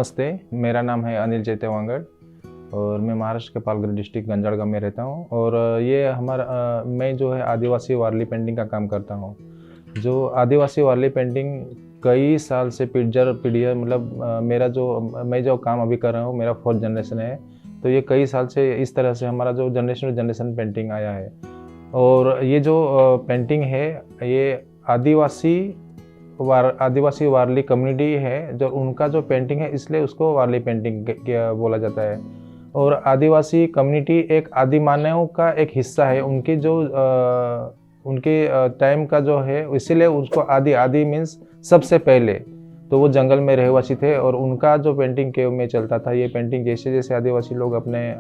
नमस्ते, मेरा नाम है अनिल चैतेवांगड़ और मैं महाराष्ट्र के पालघर डिस्ट्रिक्ट गंजाड़गांव में रहता हूँ। और ये मैं जो है आदिवासी वारली पेंटिंग का काम करता हूँ। जो आदिवासी वारली पेंटिंग कई साल से पीढ़ी मतलब मैं जो काम अभी कर रहा हूँ, मेरा 4th जनरेशन है। तो ये कई साल से इस तरह से हमारा जो जनरेशन टू जनरेशन पेंटिंग आया है। और ये जो पेंटिंग है, ये आदिवासी वारली कम्युनिटी है जो उनका जो पेंटिंग है, इसलिए उसको वारली पेंटिंग बोला जाता है। और आदिवासी कम्युनिटी एक आदि मानव का एक हिस्सा है। उनके टाइम का जो है, इसीलिए उसको आदि मीन्स सबसे पहले। तो वो जंगल में रहवासी थे और उनका जो पेंटिंग केव में चलता था। ये पेंटिंग जैसे जैसे आदिवासी लोग अपने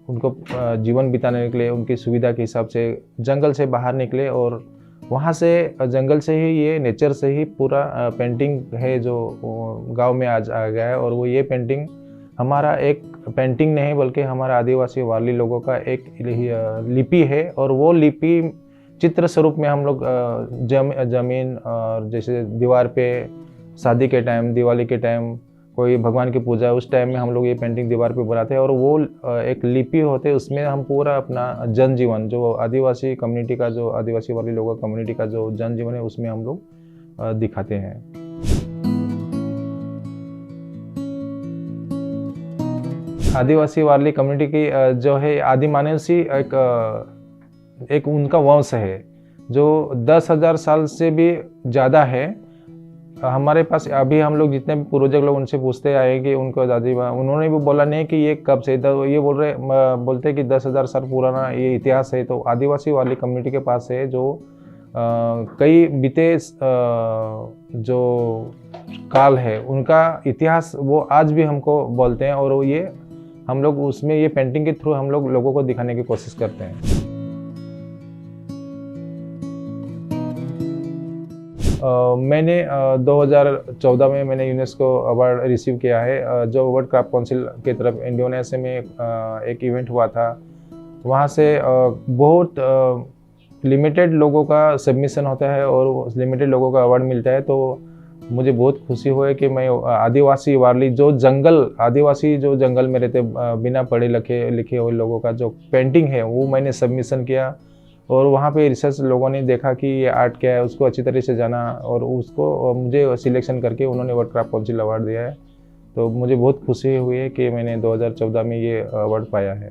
उनको जीवन बिताने निकले, उनकी सुविधा के हिसाब से जंगल से बाहर निकले और वहाँ से जंगल से ही ये नेचर से ही पूरा पेंटिंग है जो गांव में आज आ गया है। और वो ये पेंटिंग हमारा एक पेंटिंग नहीं बल्कि हमारा आदिवासी वारली लोगों का एक लिपि है। और वो लिपि चित्र स्वरूप में हम लोग जमीन और जैसे दीवार पे शादी के टाइम, दिवाली के टाइम, कोई भगवान की पूजा, उस टाइम में हम लोग ये पेंटिंग दीवार पे बनाते हैं। और वो एक लिपि होते, उसमें हम पूरा अपना जनजीवन, जो आदिवासी कम्युनिटी का, जो आदिवासी वाली लोगों कम्युनिटी का जो जनजीवन है, उसमें हम लोग दिखाते हैं। आदिवासी वाली कम्युनिटी की जो है आदि मानव सी एक उनका वंश है जो 10,000 साल से भी ज़्यादा है। हमारे पास अभी हम लोग जितने भी पूर्वज लोग उनसे पूछते आए कि उनको दादी माँ, उन्होंने भी बोला नहीं कि ये कब से, ये बोलते कि 10,000 साल पुराना ये इतिहास है। तो आदिवासी वाली कम्युनिटी के पास है जो कई बीते जो काल है उनका इतिहास वो आज भी हमको बोलते हैं। और ये हम लोग उसमें ये पेंटिंग के थ्रू हम लोग लोगों को दिखाने की कोशिश करते हैं। मैंने 2014 में मैंने यूनेस्को अवार्ड रिसीव किया है, जो वर्ल्ड क्राफ्ट काउंसिल की तरफ इंडोनेशिया में एक इवेंट हुआ था। वहाँ से बहुत लिमिटेड लोगों का सबमिशन होता है और लिमिटेड लोगों का अवार्ड मिलता है। तो मुझे बहुत खुशी हुई कि मैं आदिवासी वारली आदिवासी जो जंगल में रहते बिना पढ़े लिखे हुए लोगों का जो पेंटिंग है वो मैंने सबमिशन किया। और वहाँ पे रिसर्च लोगों ने देखा कि ये आर्ट क्या है, उसको अच्छी तरह से जाना और उसको मुझे सिलेक्शन करके उन्होंने वर्ल्ड क्राफ्ट काउंसिल अवार्ड दिया है। तो मुझे बहुत खुशी हुई है कि मैंने 2014 में ये अवार्ड पाया है।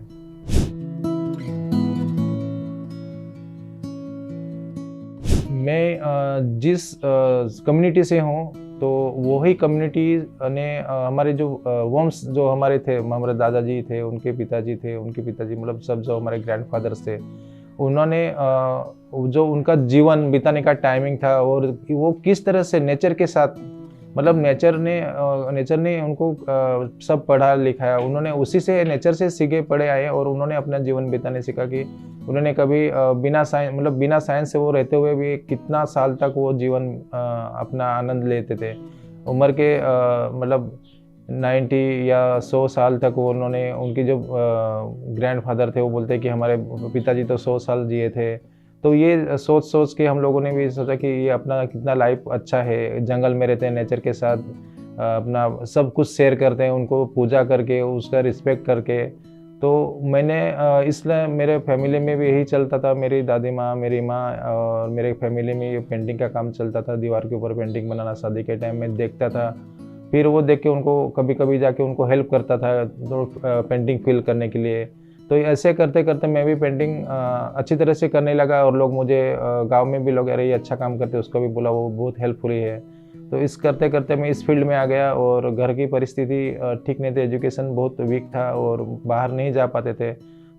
मैं जिस कम्युनिटी से हूँ, तो वही कम्युनिटी ने हमारे जो वंश जो हमारे थे, हमारे दादाजी थे, उनके पिताजी थे, उनके पिताजी, मतलब सब जो हमारे ग्रैंडफादर्स थे, उन्होंने जो उनका जीवन बिताने का टाइमिंग था और वो किस तरह से नेचर के साथ, मतलब नेचर ने उनको सब पढ़ा लिखाया। उन्होंने उसी से नेचर से सीखे पढ़े आए और उन्होंने अपना जीवन बिताने सीखा कि उन्होंने कभी बिना साइंस से वो रहते हुए भी कितना साल तक वो जीवन अपना आनंद लेते थे। उम्र के मतलब 90 या 100 साल तक वो उनके जो ग्रैंडफादर थे वो बोलते कि हमारे पिताजी तो 100 साल जिए थे। तो ये सोच के हम लोगों ने भी सोचा कि ये अपना कितना लाइफ अच्छा है, जंगल में रहते हैं, नेचर के साथ अपना सब कुछ शेयर करते हैं, उनको पूजा करके, उसका रिस्पेक्ट करके। तो मैंने इसलिए मेरे फैमिली में भी यही चलता था। मेरी दादी माँ, मेरी माँ और मेरे फैमिली में ये पेंटिंग का काम चलता था। दीवार के ऊपर पेंटिंग बनाना शादी के टाइम में देखता था। फिर वो देख के उनको कभी कभी जाके उनको हेल्प करता था तो पेंटिंग फिल करने के लिए। तो ऐसे करते करते मैं भी पेंटिंग अच्छी तरह से करने लगा। और लोग मुझे गांव में भी लोग, अरे ये अच्छा काम करते, उसको भी बोला, वो बहुत हेल्पफुल है। तो इस करते करते मैं इस फील्ड में आ गया। और घर की परिस्थिति ठीक नहीं थी, एजुकेशन बहुत वीक था और बाहर नहीं जा पाते थे।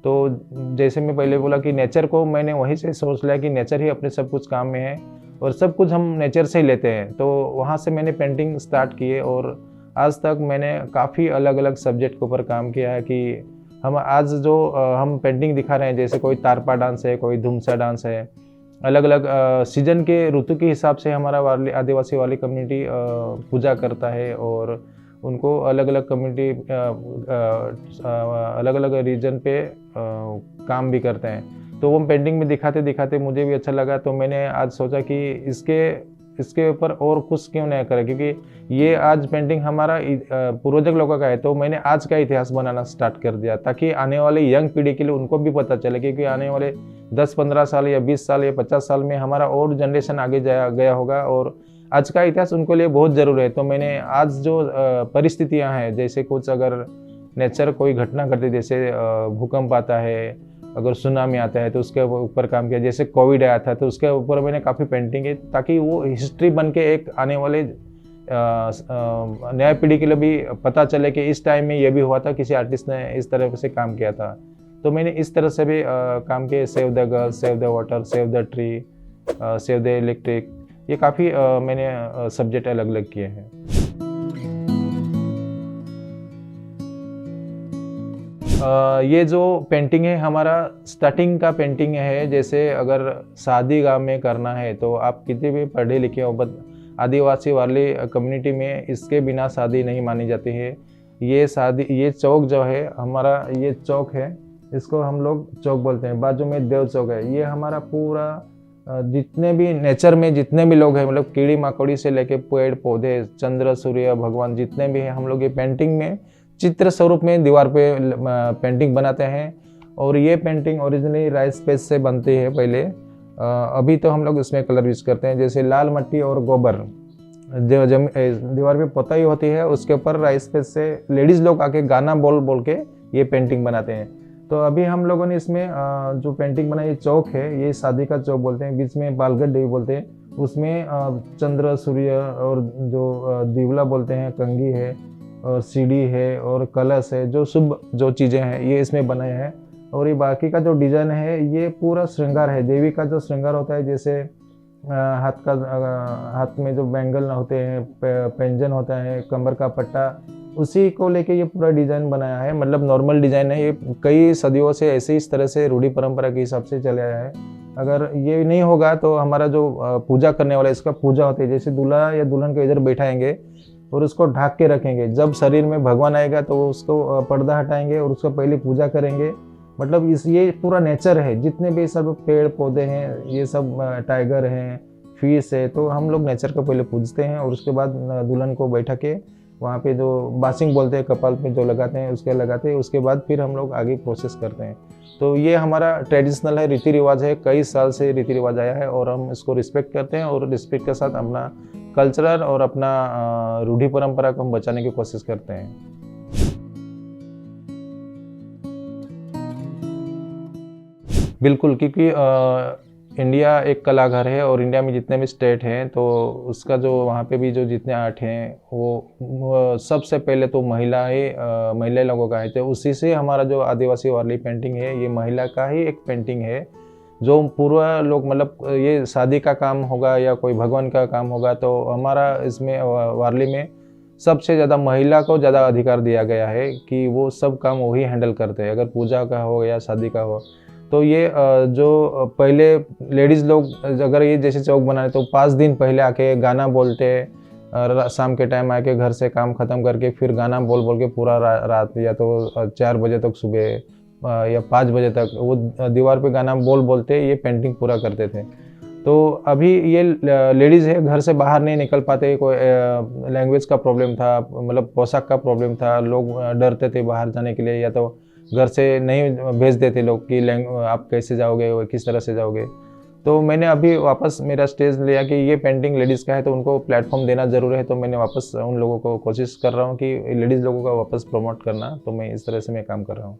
तो जैसे मैं पहले बोला कि नेचर को मैंने वहीं से सोच लिया कि नेचर ही अपने सब कुछ काम में है और सब कुछ हम नेचर से ही लेते हैं। तो वहाँ से मैंने पेंटिंग स्टार्ट किए और आज तक मैंने काफ़ी अलग अलग सब्जेक्ट के ऊपर काम किया है। कि हम आज जो हम पेंटिंग दिखा रहे हैं, जैसे कोई तारपा डांस है, कोई धुमसा डांस है, अलग अलग सीजन के ऋतु के हिसाब से हमारा आदिवासी वाली कम्युनिटी पूजा करता है और उनको अलग अलग कम्युनिटी अलग अलग रीजन पे काम भी करते हैं। तो वो पेंटिंग में दिखाते दिखाते मुझे भी अच्छा लगा। तो मैंने आज सोचा कि इसके ऊपर और कुछ क्यों नहीं करें, क्योंकि ये आज पेंटिंग हमारा पूर्वज लोगों का है, तो मैंने आज का इतिहास बनाना स्टार्ट कर दिया ताकि आने वाली यंग पीढ़ी के लिए उनको भी पता चले, क्योंकि आने वाले 10-15 साल या 20 साल या 50 साल में हमारा और जनरेशन आगे गया होगा और आज का इतिहास उनको लिए बहुत ज़रूरी है। तो मैंने आज जो परिस्थितियाँ हैं, जैसे कुछ अगर नेचर कोई घटना घटती, जैसे भूकंप आता है, अगर सुनामी आता है तो उसके ऊपर काम किया, जैसे कोविड आया था तो उसके ऊपर मैंने काफ़ी पेंटिंग की ताकि वो हिस्ट्री बन के एक आने वाले नया पीढ़ी के लिए भी पता चले कि इस टाइम में ये भी हुआ था, किसी आर्टिस्ट ने इस तरह से काम किया था। तो मैंने इस तरह से भी काम किए, save the girls, save the water, save the tree, save the electric, ये काफ़ी मैंने सब्जेक्ट अलग अलग किए हैं। ये जो पेंटिंग है हमारा स्टार्टिंग का पेंटिंग है, जैसे अगर शादी गाँव में करना है तो आप कितने भी पढ़े लिखे हो, बट आदिवासी वाली कम्युनिटी में इसके बिना शादी नहीं मानी जाती है। ये चौक जो है हमारा, ये चौक है, इसको हम लोग चौक बोलते हैं। बाजू में देव चौक है। ये हमारा पूरा जितने भी नेचर में जितने भी लोग हैं, मतलब कीड़ी मकोड़ी से लेके पेड़ पौधे, चंद्र सूर्य भगवान जितने भी हैं, हम लोग ये पेंटिंग में चित्र स्वरूप में दीवार पे पेंटिंग बनाते हैं। और ये पेंटिंग ओरिजिनली राइस पेज से बनती है पहले, अभी तो हम लोग इसमें कलर यूज करते हैं, जैसे लाल मिट्टी और गोबर जो दीवार पे पोताई होती है, उसके ऊपर राइस पेज से लेडीज लोग आके गाना बोल बोल के ये पेंटिंग बनाते हैं। तो अभी हम लोगों ने इसमें जो पेंटिंग बनाई, ये चौक है, ये शादी का चौक बोलते हैं, बीच में बालगढ़ देवी बोलते हैं, उसमें चंद्र सूर्य और जो दिवला बोलते हैं, कंघी है और सीढ़ी है और कलश है, जो शुभ जो चीज़ें हैं ये इसमें बनाए हैं। और ये बाकी का जो डिज़ाइन है ये पूरा श्रृंगार है, देवी का जो श्रृंगार होता है, जैसे हाथ में जो बैंगल होते हैं, पैंजन होता है, कमर का पट्टा, उसी को लेके ये पूरा डिज़ाइन बनाया है। मतलब नॉर्मल डिज़ाइन है, ये कई सदियों से ऐसे इस तरह से रूढ़ी परंपरा के हिसाब से चले आया है। अगर ये नहीं होगा तो हमारा जो पूजा करने वाला, इसका पूजा होती है, जैसे दूल्हा या दुल्हन को इधर बैठाएंगे और उसको ढक के रखेंगे, जब शरीर में भगवान आएगा तो उसको पर्दा हटाएंगे और उसको पहले पूजा करेंगे। मतलब ये पूरा नेचर है, जितने भी सब पेड़ पौधे हैं, ये सब टाइगर हैं, फिश है, तो हम लोग नेचर को पहले पूजते हैं और उसके बाद दुल्हन को बैठा के वहाँ पे जो बासिंग बोलते हैं, कपाल पे जो लगाते हैं उसके लगाते हैं, उसके बाद फिर हम लोग आगे प्रोसेस करते हैं। तो ये हमारा ट्रेडिशनल है, रीति रिवाज है, कई साल से रीति रिवाज आया है और हम इसको रिस्पेक्ट करते हैं और रिस्पेक्ट के साथ अपना कल्चरल और अपना रूढ़ी परंपरा को हम बचाने की कोशिश करते हैं। बिल्कुल, क्योंकि इंडिया एक कलाघर है और इंडिया में जितने भी स्टेट हैं तो उसका जो वहाँ पे भी जो जितने आर्ट हैं वो सबसे पहले तो महिला लोगों का है। तो उसी से हमारा जो आदिवासी वाली पेंटिंग है, ये महिला का ही एक पेंटिंग है, जो पूरा लोग, मतलब ये शादी का काम होगा या कोई भगवान का काम होगा तो हमारा इसमें वारली में सबसे ज़्यादा महिला को ज़्यादा अधिकार दिया गया है कि वो सब काम वही हैंडल करते हैं। अगर पूजा का हो या शादी का हो तो ये जो पहले लेडीज़ लोग अगर ये जैसे चौक बनाए तो 5 दिन पहले आके गाना बोलते, शाम के टाइम आके घर से काम ख़त्म करके फिर गाना बोल बोल के पूरा रात या तो 4 बजे तक सुबह या 5 बजे तक वो दीवार पे गाना बोलते ये पेंटिंग पूरा करते थे। तो अभी ये लेडीज़ है घर से बाहर नहीं निकल पाते, कोई लैंग्वेज का प्रॉब्लम था, मतलब पोशाक का प्रॉब्लम था, लोग डरते थे बाहर जाने के लिए, या तो घर से नहीं भेज देते लोग कि आप कैसे जाओगे, किस तरह से जाओगे। तो मैंने अभी वापस मेरा स्टेज लिया कि ये पेंटिंग लेडीज़ का है तो उनको प्लेटफॉर्म देना ज़रूर है, तो मैंने वापस उन लोगों को कोशिश कर रहा हूँ कि लेडीज़ लोगों का वापस प्रमोट करना, तो मैं इस तरह से मैं काम कर रहा हूँ।